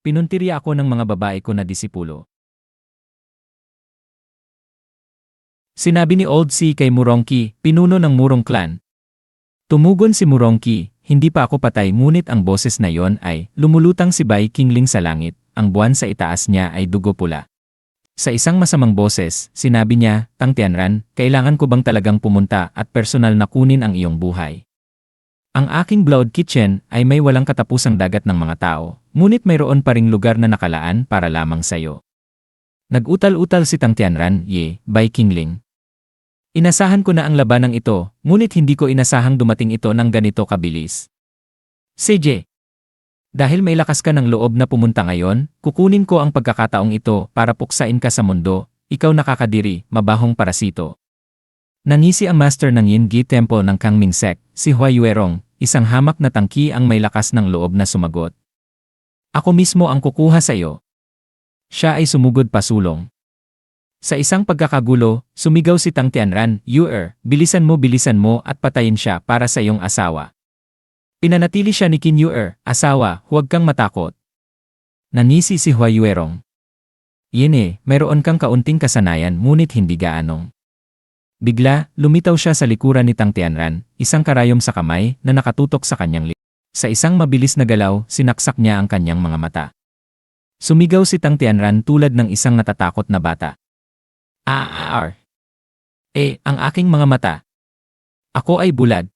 Pinuntirya ako ng mga babae ko na disipulo. Sinabi ni Old C kay Murongki, pinuno ng Murong clan. Tumugon si Murongki, hindi pa ako patay ngunit ang boses na yon ay, lumulutang si Bai Qingling sa langit, ang buwan sa itaas niya ay dugo pula. Sa isang masamang boses, sinabi niya, Tang Tianran, kailangan ko bang talagang pumunta at personal na kunin ang iyong buhay? Ang aking Blood Kitchen ay may walang katapusang dagat ng mga tao, ngunit mayroon pa ring lugar na nakalaan para lamang sayo. Nag-utal-utal si Tang Tianran, Bai Qingling. Inasahan ko na ang labanang ito, ngunit hindi ko inasahang dumating ito ng ganito kabilis. CJ. Dahil may lakas ka ng loob na pumunta ngayon, kukunin ko ang pagkakataong ito para puksain ka sa mundo, ikaw nakakadiri, mabahong parasito. Nangisi ang master ng Yingi Temple ng Kangming Sect, si Hua Yuerong, isang hamak na tangki ang may lakas ng loob na sumagot. Ako mismo ang kukuha sa iyo. Siya ay sumugod pasulong. Sa isang pagkakagulo, sumigaw si Tang Tianran, bilisan mo at patayin siya para sa iyong asawa. Pinanatili siya ni Qin Yuer, asawa, huwag kang matakot. Nanisi si Hua Yuerong. Mayroon kang kaunting kasanayan ngunit hindi gaanong. Bigla, lumitaw siya sa likuran ni Tang Tianran, isang karayom sa kamay na nakatutok sa kanyang likod. Sa isang mabilis na galaw, sinaksak niya ang kanyang mga mata. Sumigaw si Tang Tianran tulad ng isang natatakot na bata. Ang aking mga mata. Ako ay bulad.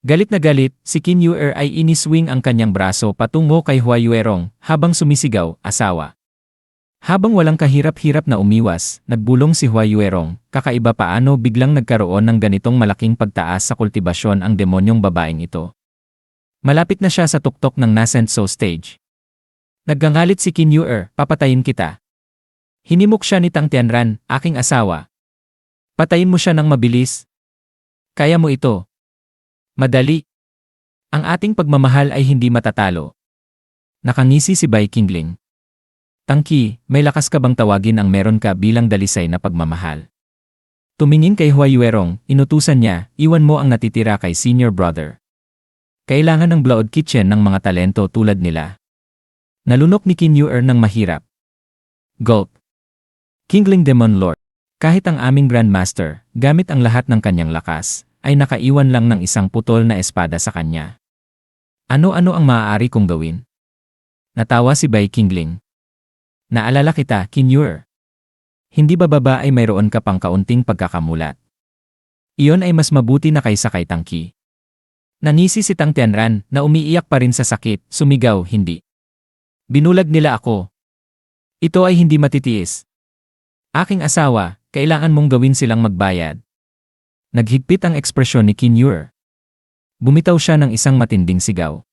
Galit na galit, si Qin Yuer ay iniswing ang kanyang braso patungo kay Hua Yuerong habang sumisigaw, asawa. Habang walang kahirap-hirap na umiwas, nagbulong si Hua Yuerong, kakaiba paano biglang nagkaroon ng ganitong malaking pagtaas sa kultibasyon ang demonyong babaeng ito. Malapit na siya sa tuktok ng Nasenso stage. Naggangalit si Qin Yuer, papatayin kita. Hinimok siya ni Tang Tianran, aking asawa. Patayin mo siya ng mabilis. Kaya mo ito. Madali. Ang ating pagmamahal ay hindi matatalo. Nakangisi si Bai Qingling. Tangki, may lakas ka bang tawagin ang meron ka bilang dalisay na pagmamahal? Tumingin kay Hua Yuerong, inutusan niya, iwan mo ang natitira kay senior brother. Kailangan ng Blood Kitchen ng mga talento tulad nila. Nalunok ni Qin Yuer ng mahirap. Gulp. Qingling Demon Lord. Kahit ang aming Grandmaster, gamit ang lahat ng kanyang lakas, ay nakaiwan lang ng isang putol na espada sa kanya. Ano-ano ang maaari kong gawin? Natawa si Bai Qingling. Naalala kita, Qin Yuer. Hindi ba ay mayroon ka pang kaunting pagkakamulat? Iyon ay mas mabuti na kaysa kay Tangki. Nanisi si Tang Tianran na umiiyak pa rin sa sakit, sumigaw, hindi. Binulag nila ako. Ito ay hindi matitiis. Aking asawa, kailangan mong gawin silang magbayad. Naghigpit ang ekspresyon ni Qin Yuer. Bumitaw siya ng isang matinding sigaw.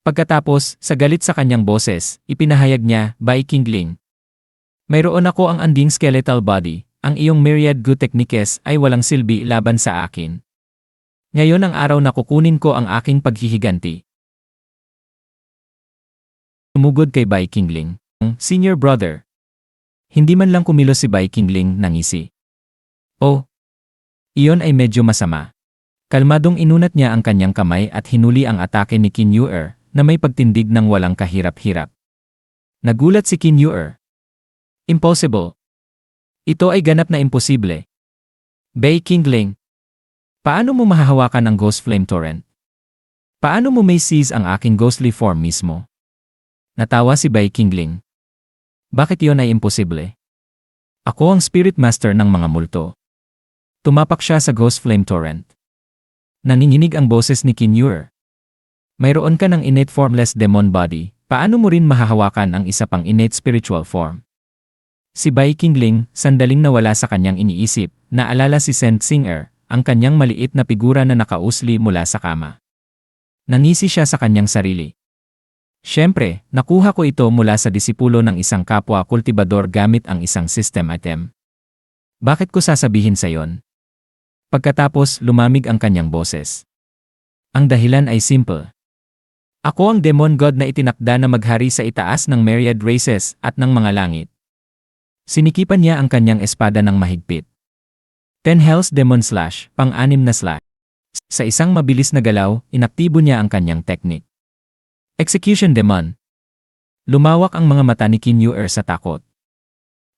Pagkatapos, sa galit sa kanyang boses, ipinahayag niya, Bai Qingling. Mayroon ako ang anding skeletal body, ang iyong myriad good techniques ay walang silbi laban sa akin. Ngayon ang araw na kukunin ko ang aking paghihiganti. Sumugod kay Bai Qingling, senior brother. Hindi man lang kumilos si Bai Qingling, nangisi. Oh. Iyon ay medyo masama. Kalmadong inunat niya ang kanyang kamay at hinuli ang atake ni Qin Yuer na may pagtindig ng walang kahirap-hirap. Nagulat si Qin Yuer. Impossible. Ito ay ganap na imposible. Bai Qingling. Paano mo mahahawakan ang Ghost Flame Torrent? Paano mo may seize ang aking ghostly form mismo? Natawa si Bai Qingling. Bakit iyon ay imposible? Ako ang Spirit Master ng mga multo. Tumapak siya sa Ghost Flame Torrent. Nanginginig ang boses ni Qin Yuer. Mayroon ka ng innate formless demon body, paano mo rin mahahawakan ang isa pang innate spiritual form? Si Bai Qingling, sandaling nawala sa kanyang iniisip, naalala si Saint Singer, ang kanyang maliit na figura na nakausli mula sa kama. Nangisi siya sa kanyang sarili. Siyempre, nakuha ko ito mula sa disipulo ng isang kapwa kultibador gamit ang isang system item. Bakit ko sasabihin sa yon? Pagkatapos, lumamig ang kanyang boses. Ang dahilan ay simple. Ako ang demon god na itinakda na maghari sa itaas ng myriad races at ng mga langit. Sinikipan niya ang kanyang espada ng mahigpit. 10 Hells Demon Slash, pang-anim na slash. Sa isang mabilis na galaw, inaktibo niya ang kanyang teknik. Execution Demon. Lumawak ang mga mata ni Qin Yuer sa takot.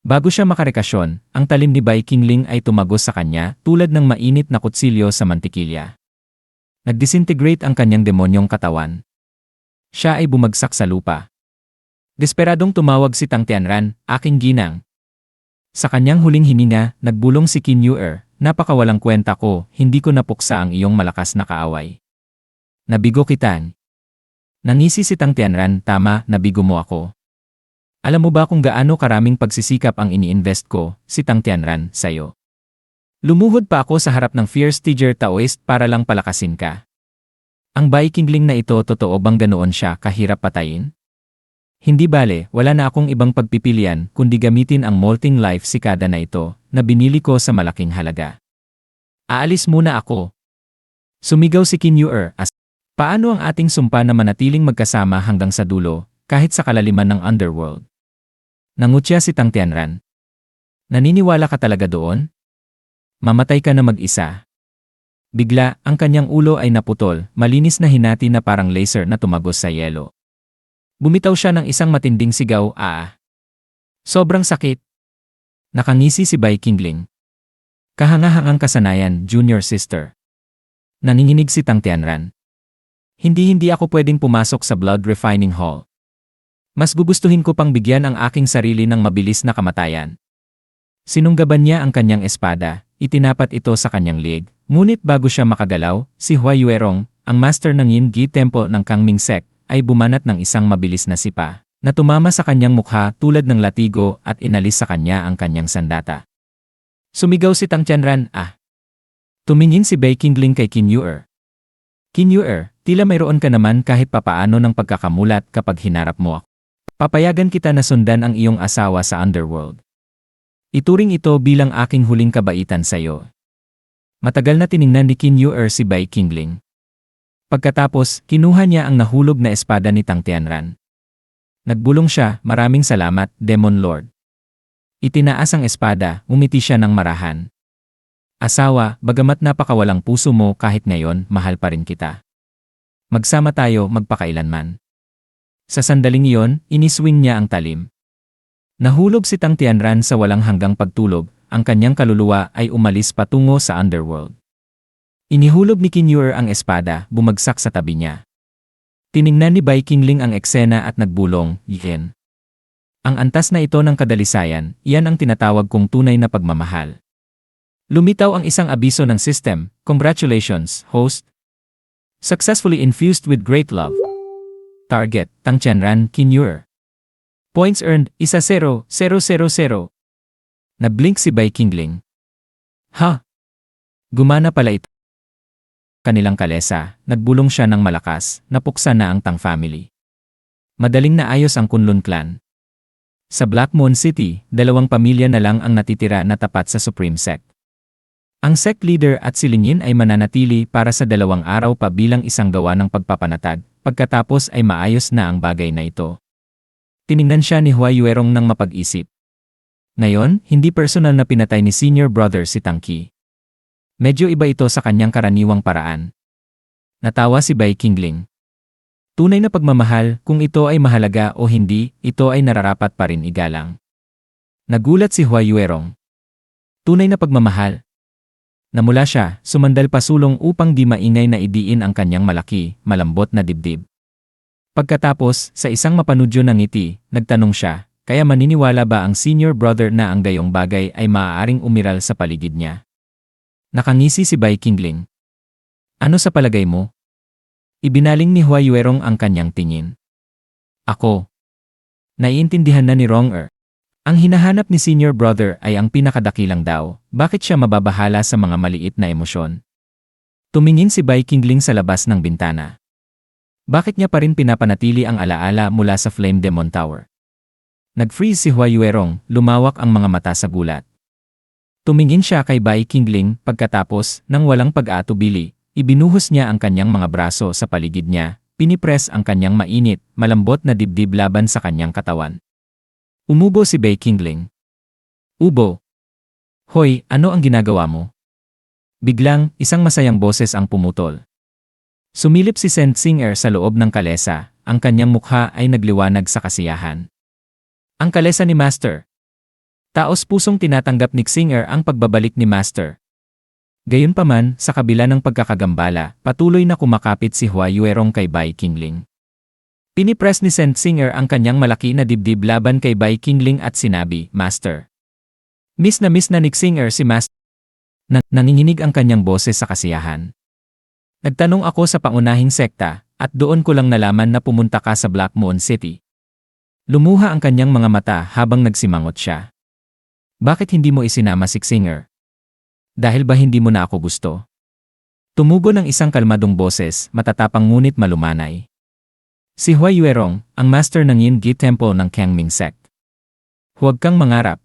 Bago siya makarekasyon, ang talim ni Bai Qingling ay tumagos sa kanya tulad ng mainit na kutsilyo sa mantikilya. Nagdisintegrate ang kanyang demonyong katawan. Siya ay bumagsak sa lupa. Desperadong tumawag si Tang Tianran, "Aking ginang." Sa kanyang huling hininga, nagbulong si Qin Yuer, "Napakawalang kwenta ko, hindi ko napuksa ang iyong malakas na kaaway. Nabigo kita." Nangisi si Tang Tianran, "Tama, nabigo mo ako. Alam mo ba kung gaano karaming pagsisikap ang ini-invest ko, si Tang Tianran, sa'yo? Lumuhod pa ako sa harap ng fierce teacher Taoist para lang palakasin ka. Ang Bai Qingling na ito, totoo bang ganoon siya kahirap patayin? Hindi bale, wala na akong ibang pagpipilian kundi gamitin ang molting life sikada na ito na binili ko sa malaking halaga. Aalis muna ako." Sumigaw si Qin Yuer, "Paano ang ating sumpa na manatiling magkasama hanggang sa dulo, kahit sa kalaliman ng underworld?" Nangutya si Tang Tianran. "Naniniwala ka talaga doon? Mamatay ka na mag-isa." Bigla, ang kanyang ulo ay naputol, malinis na hinati na parang laser na tumagos sa yelo. Bumitaw siya ng isang matinding sigaw, "Ah! Sobrang sakit!" Nakangisi si Bai Qingling. "Kahangahangang kasanayan, junior sister." Nanginginig si Tang Tianran. Hindi ako pwedeng pumasok sa blood refining hall. Mas gugustuhin ko pang bigyan ang aking sarili ng mabilis na kamatayan." Sinunggaban niya ang kanyang espada, itinapat ito sa kanyang leeg, ngunit bago siya makagalaw, si Hua Yuerong, ang master ng Yin Gi Temple ng Kangming Sect, ay bumanat ng isang mabilis na sipa, na tumama sa kanyang mukha tulad ng latigo at inalis sa kanya ang kanyang sandata. Sumigaw si Tang Tianran, "Ah!" Tumingin si Bai Qingling kay Qin Yuer. "Qin Yuer, tila mayroon ka naman kahit papaano ng pagkakamulat kapag hinarap mo ako. Papayagan kita na sundan ang iyong asawa sa underworld. Ituring ito bilang aking huling kabaitan sa iyo." Matagal na tiningnan ni Qin Yuer si Bai Qingling. Pagkatapos, kinuha niya ang nahulog na espada ni Tang Tianran. Nagbulong siya, "Maraming salamat, Demon Lord." Itinaas ang espada, umiti siya ng marahan. "Asawa, bagamat napakawalang puso mo kahit ngayon, mahal pa rin kita. Magsama tayo magpakailanman." Sa sandaling iyon, iniswing niya ang talim. Nahulog si Tang Tianran sa walang hanggang pagtulog, ang kanyang kaluluwa ay umalis patungo sa underworld. Inihulog ni Qin Yuer ang espada, bumagsak sa tabi niya. Tiningnan ni Bai Qingling ang eksena at nagbulong, "Yen. Ang antas na ito ng kadalisayan, iyan ang tinatawag kong tunay na pagmamahal." Lumitaw ang isang abiso ng system, "Congratulations, host. Successfully infused with great love. Target, Tang Tianran, Qin Yuer. Points earned, 1,0,0,0,0." Nablink si Bai Qingling. "Ha? Gumana pala ito." Kanilang kalesa, nagbulong siya ng malakas, napuksa na ang Tang family. Madaling naayos ang Kunlun clan. Sa Black Moon City, 2 pamilya na lang ang natitira na tapat sa Supreme Sect. Ang sect leader at si Lin Yin ay mananatili para sa 2 araw pa bilang isang gawa ng pagpapanatag, pagkatapos ay maayos na ang bagay na ito. Tiningnan siya ni Hua Yuerong ng mapag-isip. Ngayon, hindi personal na pinatay ni senior brother si Tang Qi. Medyo iba ito sa kanyang karaniwang paraan. Natawa si Bai Qingling. Tunay na pagmamahal, kung ito ay mahalaga o hindi, ito ay nararapat pa rin igalang. Nagulat si Hua Yuerong. Tunay na pagmamahal. Namula siya, sumandal pasulong upang di maingay na idiin ang kanyang malaki, malambot na dibdib. Pagkatapos, sa isang mapanudyo ng ngiti, nagtanong siya, "Kaya maniniwala ba ang senior brother na ang gayong bagay ay maaaring umiral sa paligid niya?" Nakangisi si Bai Qingling. "Ano sa palagay mo?" Ibinaling ni Hua Yuerong ang kanyang tingin. "Ako." Naiintindihan na ni Rong-er. Ang hinahanap ni senior brother ay ang pinakadakilang daw, bakit siya mababahala sa mga maliit na emosyon? Tumingin si Bai Qingling sa labas ng bintana. Bakit niya pa rin pinapanatili ang alaala mula sa Flame Demon Tower? Nag-freeze si Hua Yuerong, lumawak ang mga mata sa gulat. Tumingin siya kay Bai Qingling, pagkatapos, nang walang pag-aatubili, ibinuhos niya ang kanyang mga braso sa paligid niya, pinipress ang kanyang mainit, malambot na dibdib laban sa kanyang katawan. Umubo si Bai Qingling. "Ubo. Hoy, ano ang ginagawa mo?" Biglang, isang masayang boses ang pumutol. Sumilip si Saint Singer sa loob ng kalesa, ang kanyang mukha ay nagliwanag sa kasiyahan. Ang kalesa ni Master. Taos-pusong tinatanggap ni Xinger ang pagbabalik ni Master. Gayunpaman, sa kabila ng pagkakagambala, patuloy na kumakapit si Hua Yuerong kay Bai Qingling. Pinipress ni Saint Xinger ang kanyang malaki na dibdib laban kay Bai Qingling at sinabi, Master. Miss na ni Xinger si Master. Nanginginig ang kanyang boses sa kasiyahan. Nagtanong ako sa pangunahing sekta, at doon ko lang nalaman na pumunta ka sa Black Moon City. Lumuha ang kanyang mga mata habang nagsimangot siya. Bakit hindi mo isinama si Xinger? Dahil ba hindi mo na ako gusto? Tumugo ng isang kalmadong boses, matatapang ngunit malumanay. Si Hua Yuerong, ang master ng Yin Gi Temple ng Kangming Sect. Huwag kang mangarap.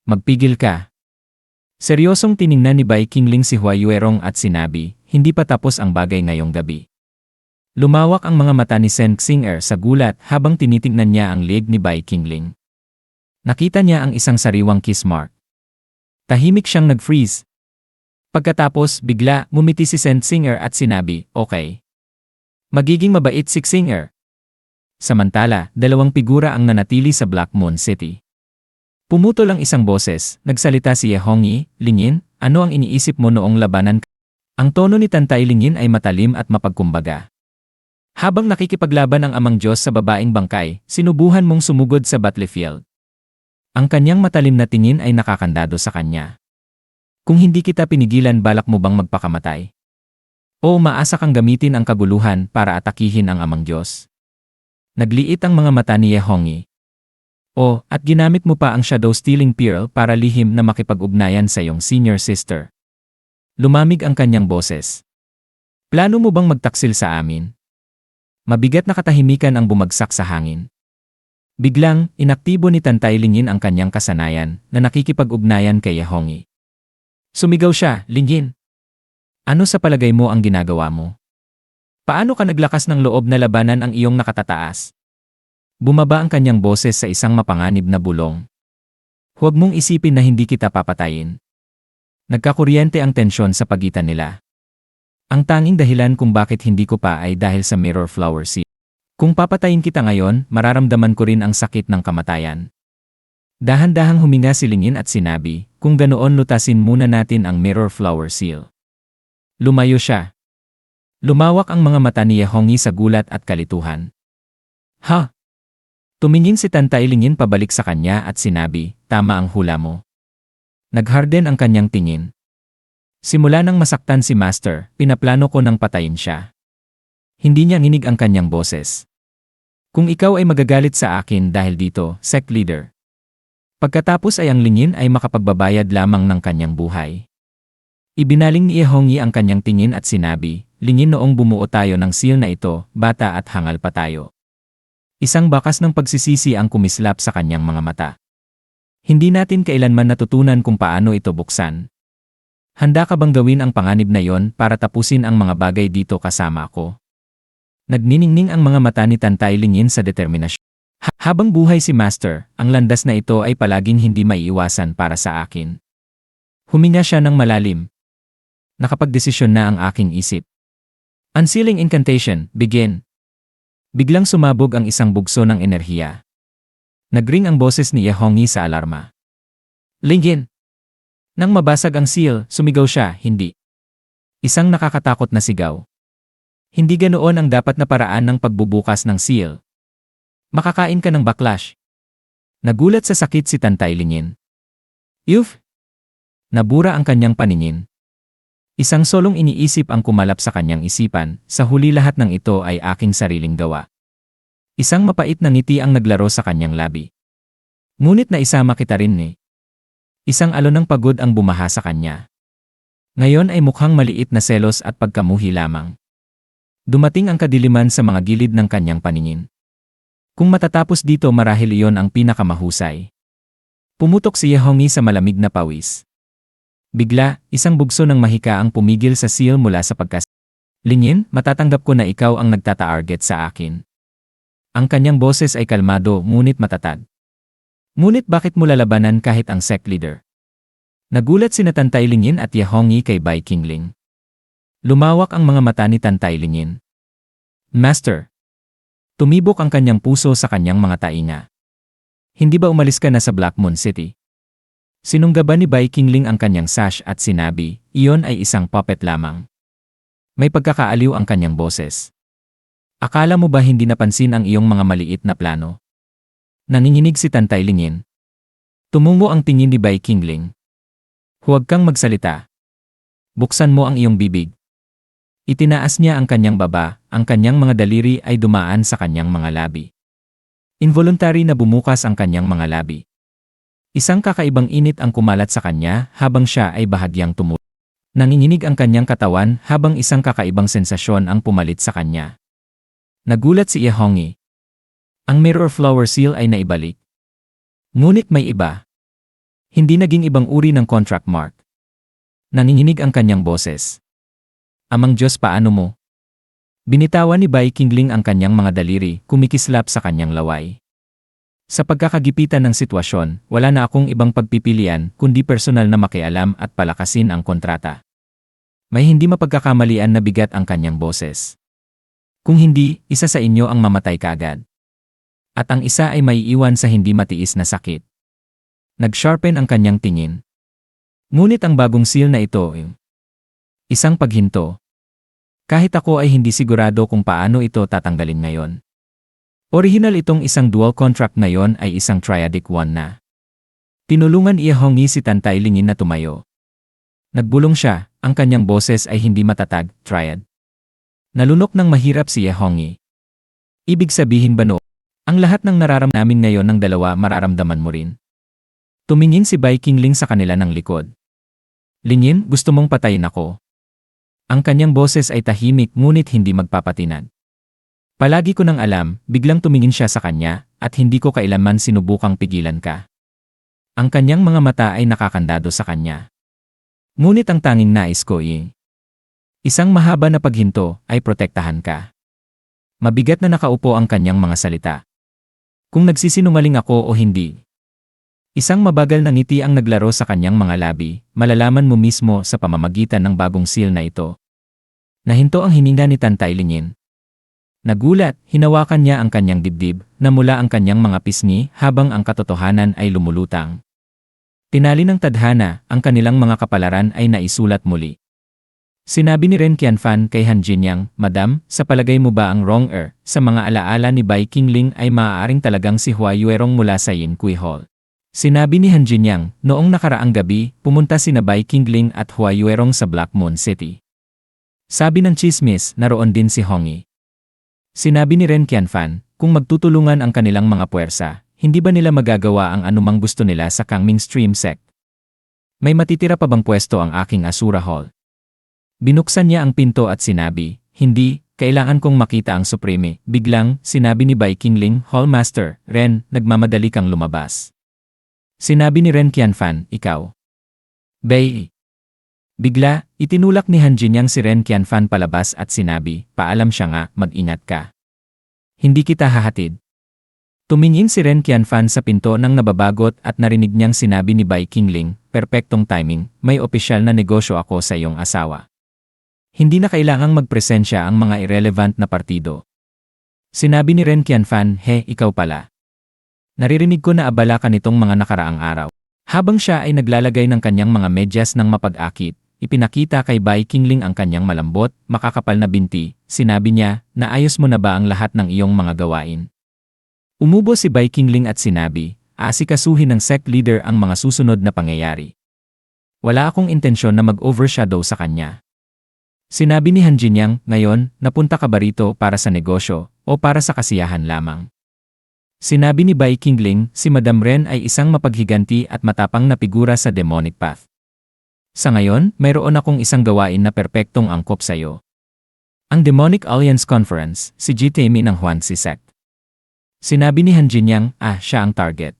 Magpigil ka. Seryosong tiningnan ni Bai Qingling si Hua Yuerong at sinabi, hindi pa tapos ang bagay ngayong gabi. Lumawak ang mga mata ni Saint Xinger sa gulat habang tinitingnan niya ang leg ni Bai Qingling. Nakita niya ang isang sariwang kiss mark. Tahimik siyang nag-freeze. Pagkatapos, bigla, ngumiti si Saint Xinger at sinabi, okay. Magiging mabait si Xinger. Samantala, dalawang figura ang nanatili sa Black Moon City. Pumutol ang isang boses, nagsalita si Ye Hongyi, Lingyin, ano ang iniisip mo noong labanan? Ang tono ni Tantay Lingyin ay matalim at mapagkumbaga. Habang nakikipaglaban ang amang Diyos sa babaeng bangkay, sinubuhan mong sumugod sa battlefield. Ang kanyang matalim na tingin ay nakakandado sa kanya. Kung hindi kita pinigilan, balak mo bang magpakamatay? O maasa kang gamitin ang kaguluhan para atakihin ang amang Diyos? Nagliit ang mga mata ni Ye Hongyi. O, at ginamit mo pa ang Shadow Stealing Pearl para lihim na makipag-ugnayan sa iyong senior sister. Lumamig ang kanyang boses. Plano mo bang magtaksil sa amin? Mabigat na katahimikan ang bumagsak sa hangin. Biglang, inaktibo ni Tantay Lingyin ang kanyang kasanayan na nakikipag-ugnayan kay Ye Hongyi. Sumigaw siya, Lingyin. Ano sa palagay mo ang ginagawa mo? Paano ka naglakas ng loob na labanan ang iyong nakatataas? Bumaba ang kanyang boses sa isang mapanganib na bulong. Huwag mong isipin na hindi kita papatayin. Nagkakuryente ang tensyon sa pagitan nila. Ang tanging dahilan kung bakit hindi ko pa ay dahil sa Mirror Flower Seal. Kung papatayin kita ngayon, mararamdaman ko rin ang sakit ng kamatayan. Dahan-dahang huminga si Lingyin at sinabi, kung ganoon lutasin muna natin ang Mirror Flower Seal. Lumayo siya. Lumawak ang mga mata ni Ye Hongyi sa gulat at kalituhan. Ha? Tumingin si Tantay Lingyin pabalik sa kanya at sinabi, tama ang hula mo. Nagharden ang kanyang tingin. Simula nang masaktan si Master, pinaplano ko nang patayin siya. Hindi niya nginig ang kanyang boses. Kung ikaw ay magagalit sa akin dahil dito, sect leader. Pagkatapos ay ang Lingyin ay makapagbabayad lamang ng kanyang buhay. Ibinaling ni Ye Hongyi ang kanyang tingin at sinabi, Lingyin, noong bumuo tayo ng seal na ito, bata at hangal pa tayo. Isang bakas ng pagsisisi ang kumislap sa kanyang mga mata. Hindi natin kailanman natutunan kung paano ito buksan. Handa ka bang gawin ang panganib na yon para tapusin ang mga bagay dito kasama ako? Nagniningning ang mga mata ni Tantay Lingyin sa determinasyon. Habang buhay si Master, ang landas na ito ay palaging hindi maiiwasan para sa akin. Huminga siya ng malalim. Nakapagdesisyon na ang aking isip. Unsealing incantation, begin. Biglang sumabog ang isang bugso ng enerhiya. Nagring ang boses ni Ye Hongyi sa alarma. Lingyin! Nang mabasag ang seal, sumigaw siya, hindi. Isang nakakatakot na sigaw. Hindi ganoon ang dapat na paraan ng pagbubukas ng seal. Makakain ka ng backlash. Nagulat sa sakit si Tantay Lingyin. Yuf! Nabura ang kanyang paningin. Isang solong iniisip ang kumalap sa kanyang isipan, sa huli lahat ng ito ay aking sariling gawa. Isang mapait na ngiti ang naglaro sa kanyang labi. Ngunit naisama kita rin eh. Isang alon ng pagod ang bumaha sa kanya. Ngayon ay mukhang maliit na selos at pagkamuhi lamang. Dumating ang kadiliman sa mga gilid ng kanyang paningin. Kung matatapos dito, marahil iyon ang pinakamahusay. Pumutok si Ye Hongyi sa malamig na pawis. Bigla, isang bugso ng mahika ang pumigil sa seal mula sa pagkas. Lingyin, matatanggap ko na ikaw ang nagtata-target sa akin. Ang kanyang boses ay kalmado ngunit matatag. Ngunit bakit mo lalabanan kahit ang sect leader? Nagulat sina Tantay Lingyin at Ye Hongyi kay Bai Qingling. Lumawak ang mga mata ni Tantay Lingyin. Master. Tumibok ang kanyang puso sa kanyang mga tainga. Hindi ba umalis ka na sa Blackmoon City? Sinunggaban ni Bai Qingling ang kanyang sash at sinabi, iyon ay isang puppet lamang. May pagkakaaliw ang kanyang boses. Akala mo ba hindi napansin ang iyong mga maliit na plano? Nanginginig si Tantay Lingin. Tumungo ang tingin ni Bai Qingling. Huwag kang magsalita. Buksan mo ang iyong bibig. Itinaas niya ang kanyang baba, ang kanyang mga daliri ay dumaan sa kanyang mga labi. Involuntary na bumukas ang kanyang mga labi. Isang kakaibang init ang kumalat sa kanya habang siya ay bahagyang tumulog. Nanginginig ang kanyang katawan habang isang kakaibang sensasyon ang pumalit sa kanya. Nagulat si Ye Hongyi. Ang mirror flower seal ay naibalik. Ngunit may iba. Hindi naging ibang uri ng contract mark. Nanginginig ang kanyang boses. Amang Diyos, paano mo? Binitawan ni Bai Qingling ang kanyang mga daliri, kumikislap sa kanyang laway. Sa pagkakagipitan ng sitwasyon, wala na akong ibang pagpipilian kundi personal na makialam at palakasin ang kontrata. May hindi mapagkakamalian na bigat ang kanyang boses. Kung hindi, isa sa inyo ang mamatay kaagad. At ang isa ay maiiwan sa hindi matiis na sakit. Nag-sharpen ang kanyang tingin. Ngunit ang bagong seal na ito, isang paghinto. Kahit ako ay hindi sigurado kung paano ito tatanggalin ngayon. Original itong isang dual contract ngayon ay isang triadic one na. Tinulungan Ye Hongyi si Tantay Lingin na tumayo. Nagbulong siya, ang kanyang boses ay hindi matatag, triad. Nalunok ng mahirap si Ye Hongyi. Ibig sabihin ba no? Ang lahat ng nararamdaman namin ngayon ng dalawa mararamdaman mo rin. Tumingin si Bai Qingling sa kanila ng likod. Lingin, gusto mong patayin ako? Ang kanyang boses ay tahimik ngunit hindi magpapatinag. Palagi ko nang alam, biglang tumingin siya sa kanya, at hindi ko kailanman sinubukang pigilan ka. Ang kanyang mga mata ay nakakandado sa kanya. Ngunit ang tanging nais ko isang mahaba na paghinto ay protektahan ka. Mabigat na nakaupo ang kanyang mga salita. Kung nagsisinungaling ako o hindi. Isang mabagal na ngiti ang naglaro sa kanyang mga labi, malalaman mo mismo sa pamamagitan ng bagong seal na ito. Nahinto ang hininga ni Tantay Lingin. Nagulat, hinawakan niya ang kanyang dibdib, namula ang kanyang mga pisngi habang ang katotohanan ay lumulutang. Tinali ng tadhana, ang kanilang mga kapalaran ay naisulat muli. Sinabi ni Ren Qianfan kay Han Jinyang, Madam, sa palagay mo ba ang wrong sa mga alaala ni Bai Qingling ay maaaring talagang si Hua Yuerong mula sa Yin Kui Hall? Sinabi ni Han Jinyang, noong nakaraang gabi, pumunta sina Bai Qingling at Hua Yuerong sa Blackmoon City. Sabi ng chismis, naroon din si Hongyi. Sinabi ni Ren Qianfan, kung magtutulungan ang kanilang mga puwersa, hindi ba nila magagawa ang anumang gusto nila sa Kangming Stream Sect? May matitira pa bang pwesto ang aking Asura Hall? Binuksan niya ang pinto at sinabi, hindi, kailangan kong makita ang Supreme. Biglang, sinabi ni Bai Qingling, Hallmaster, Ren, nagmamadali kang lumabas. Sinabi ni Ren Qianfan, ikaw. Bai. Bigla, itinulak ni Han Jinyang si Ren Qianfan palabas at sinabi, paalam siya nga, mag-ingat ka. Hindi kita hahatid. Tumingin si Ren Qianfan sa pinto nang nababagot at narinig niyang sinabi ni Bai Qingling, perpektong timing, may opisyal na negosyo ako sa iyong asawa. Hindi na kailangang magpresensya ang mga irrelevant na partido. Sinabi ni Ren Qianfan, ikaw pala. Naririnig ko na abala ka nitong mga nakaraang araw. Habang siya ay naglalagay ng kanyang mga medyas ng mapag-akit, ipinakita kay Bai Qingling ang kanyang malambot, makakapal na binti. Sinabi niya, naayos mo na ba ang lahat ng iyong mga gawain? Umubo si Bai Qingling at sinabi, aasikasuhin ng sect leader ang mga susunod na pangyayari. Wala akong intensyon na mag-overshadow sa kanya. Sinabi ni Han Jinyang, ngayon, napunta ka ba rito para sa negosyo o para sa kasiyahan lamang? Sinabi ni Bai Qingling, si Madam Ren ay isang mapaghiganti at matapang na figura sa demonic path. Sa ngayon, mayroon akong isang gawain na perpektong angkop sa iyo. Ang Demonic Alliance Conference, si Jitemi ng Huansi Sect. Sinabi ni Han Jinyang, siya ang target.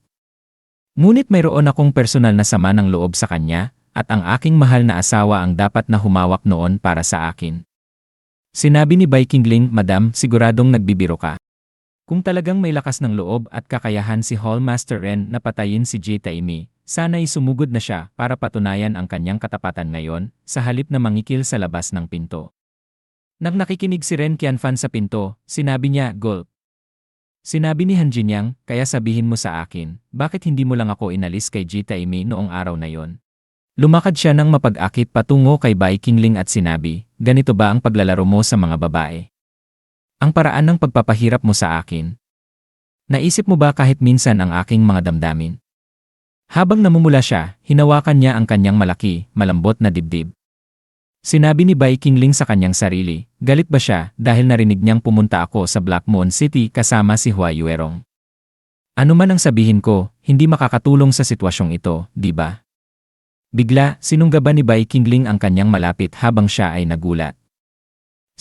Ngunit mayroon akong personal na sama ng loob sa kanya, at ang aking mahal na asawa ang dapat na humawak noon para sa akin. Sinabi ni Bai Qingling, Madam, siguradong nagbibiro ka. Kung talagang may lakas ng loob at kakayahan si Hallmaster Ren na patayin si Jitemi, sana'y sumugod na siya para patunayan ang kanyang katapatan ngayon, sa halip na mangikil sa labas ng pinto. Nang nakikinig si Ren Qianfan sa pinto, sinabi niya, Gulp. Sinabi ni Han Jinyang, kaya sabihin mo sa akin, bakit hindi mo lang ako inalis kay Ji Taimi noong araw na yon? Lumakad siya ng mapag-akit patungo kay Bai Qingling at sinabi, ganito ba ang paglalaro mo sa mga babae? Ang paraan ng pagpapahirap mo sa akin. Naisip mo ba kahit minsan ang aking mga damdamin? Habang namumula siya, hinawakan niya ang kanyang malaki, malambot na dibdib. Sinabi ni Bai Qingling sa kanyang sarili, galit ba siya dahil narinig niyang pumunta ako sa Black Moon City kasama si Hua Yuerong? Ano man ang sabihin ko, hindi makakatulong sa sitwasyong ito, di ba? Bigla, sinunggaban ni Bai Qingling ang kanyang malapit habang siya ay nagulat.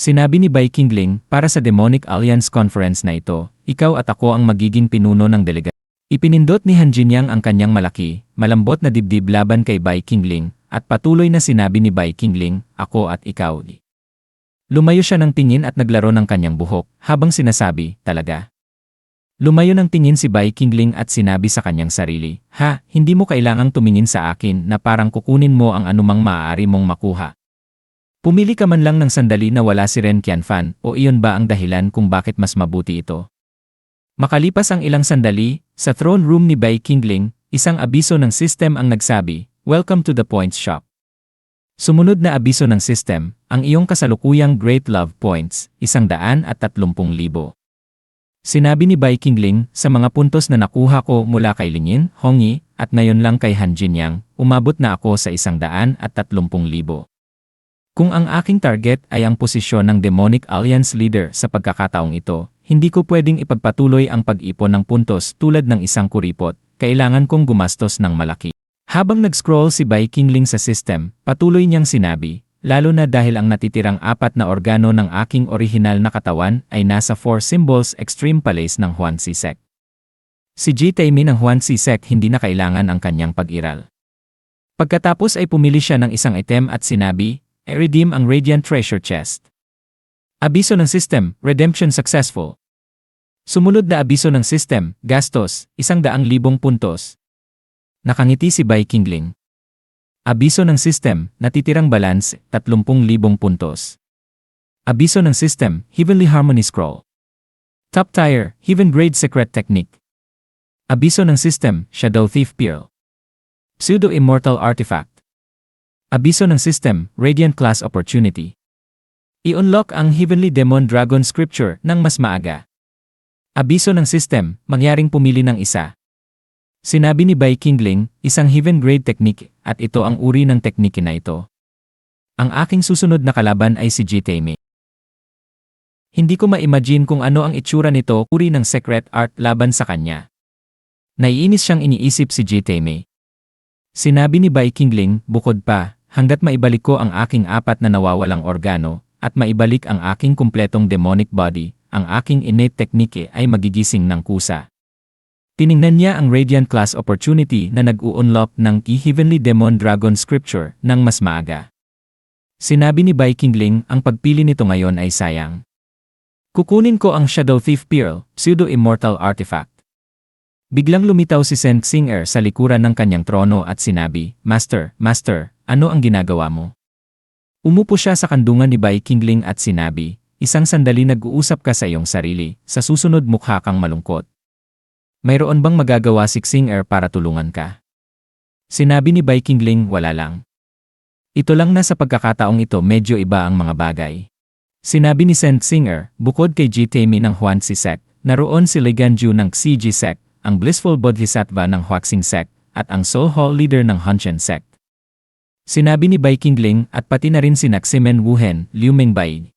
Sinabi ni Bai Qingling, para sa Demonic Alliance Conference na ito, ikaw at ako ang magiging pinuno ng delegasyon. Ipinindot ni Han Jinyang ang kanyang malaki, malambot na dibdib laban kay Bai Qingling, at patuloy na sinabi ni Bai Qingling, ako at ikaw. Lumayo siya ng tingin at naglaro ng kanyang buhok, habang sinasabi, talaga. Lumayo ng tingin si Bai Qingling at sinabi sa kanyang sarili, hindi mo kailangang tumingin sa akin na parang kukunin mo ang anumang maaari mong makuha. Pumili ka man lang ng sandali na wala si Ren Qianfan, o iyon ba ang dahilan kung bakit mas mabuti ito? Makalipas ang ilang sandali, sa throne room ni Bai Qingling, isang abiso ng system ang nagsabi, welcome to the Points Shop. Sumunod na abiso ng system, ang iyong kasalukuyang Great Love Points, 130,000. Sinabi ni Bai Qingling, sa mga puntos na nakuha ko mula kay Lingyin, Hongyi, at ngayon lang kay Han Jinyang, umabot na ako sa 130,000. Kung ang aking target ay ang posisyon ng Demonic Alliance Leader sa pagkakataong ito, hindi ko pwedeng ipagpatuloy ang pag-ipon ng puntos tulad ng isang kuripot, kailangan kong gumastos ng malaki. Habang nag-scroll si Bai Qingling sa system, patuloy niyang sinabi, lalo na dahil ang natitirang 4 na organo ng aking orihinal na katawan ay nasa 4 Symbols Extreme Palace ng Huangzi Sect. Si Ji Taimi ng Huangzi Sect hindi na kailangan ang kanyang pag-iral. Pagkatapos ay pumili siya ng isang item at sinabi, i-redeem ang Radiant Treasure Chest. Abiso ng system, redemption successful. Sumunod na abiso ng system, gastos, 100,000 puntos. Nakangiti si Bai Qingling. Abiso ng system, natitirang balance, 30,000 puntos. Abiso ng system, Heavenly Harmony Scroll. Top tier, Heaven Grade Secret Technique. Abiso ng system, Shadow Thief Pearl. Pseudo Immortal Artifact. Abiso ng system, Radiant Class Opportunity. I-unlock ang Heavenly Demon Dragon Scripture ng mas maaga. Abiso ng system, mangyaring pumili ng isa. Sinabi ni Bai Qingling, isang heaven grade technique, at ito ang uri ng teknike na ito. Ang aking susunod na kalaban ay si Ji Taimi. Hindi ko ma-imagine kung ano ang itsura nito, uri ng secret art laban sa kanya. Naiinis siyang iniisip si Ji Taimi. Sinabi ni Bai Qingling, bukod pa, hanggat maibalik ko ang aking 4 na nawawalang organo, at maibalik ang aking kumpletong demonic body, ang aking innate teknike ay magigising ng kusa. Tiningnan niya ang Radiant Class Opportunity na nag-u-unlock ng Heavenly Demon Dragon Scripture ng mas maaga. Sinabi ni Bai Qingling, ang pagpili nito ngayon ay sayang. Kukunin ko ang Shadow Thief Pearl, Pseudo Immortal Artifact. Biglang lumitaw si Shen Xing'er sa likuran ng kanyang trono at sinabi, Master, ano ang ginagawa mo? Umupo siya sa kandungan ni Bai Qingling at sinabi, isang sandali nag-uusap ka sa iyong sarili, sa susunod mukha kang malungkot. Mayroon bang magagawa si Xing'er para tulungan ka? Sinabi ni Bai Qingling, wala lang. Ito lang na sa pagkakataong ito medyo iba ang mga bagay. Sinabi ni Shen Xing'er, bukod kay Ji Taimi ng Huangzi Sect, naroon si Li Ganju ng Xiji Sect, ang Blissful Bodhisattva ng Huaxing Sect, at ang Soul Hall Leader ng Hanchen Sect. Sinabi ni Bai Qingling at pati na rin si Ximen Wuhen, Liu Mingbai.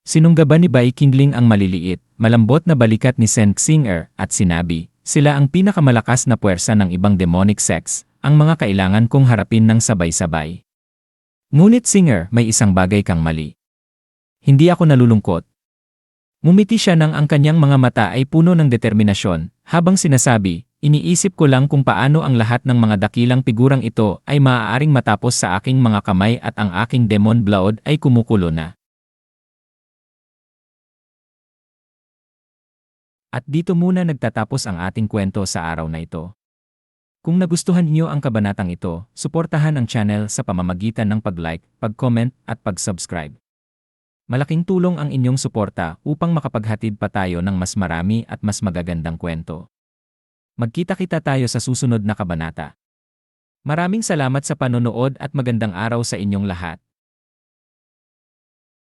Sinunggaban ni Bai Qingling ang maliliit, malambot na balikat ni Shen Xing'er at sinabi, sila ang pinakamalakas na puwersa ng ibang demonic sects, ang mga kailangan kong harapin ng sabay-sabay. Ngunit Xing'er, may isang bagay kang mali. Hindi ako nalulungkot. Ngumiti siya nang ang kanyang mga mata ay puno ng determinasyon, habang sinasabi, iniisip ko lang kung paano ang lahat ng mga dakilang figurang ito ay maaaring matapos sa aking mga kamay at ang aking demon blood ay kumukulo na. At dito muna nagtatapos ang ating kwento sa araw na ito. Kung nagustuhan niyo ang kabanatang ito, suportahan ang channel sa pamamagitan ng pag-like, pag-comment at pag-subscribe. Malaking tulong ang inyong suporta upang makapaghatid pa tayo ng mas marami at mas magagandang kwento. Magkita-kita tayo sa susunod na kabanata. Maraming salamat sa panonood at magandang araw sa inyong lahat.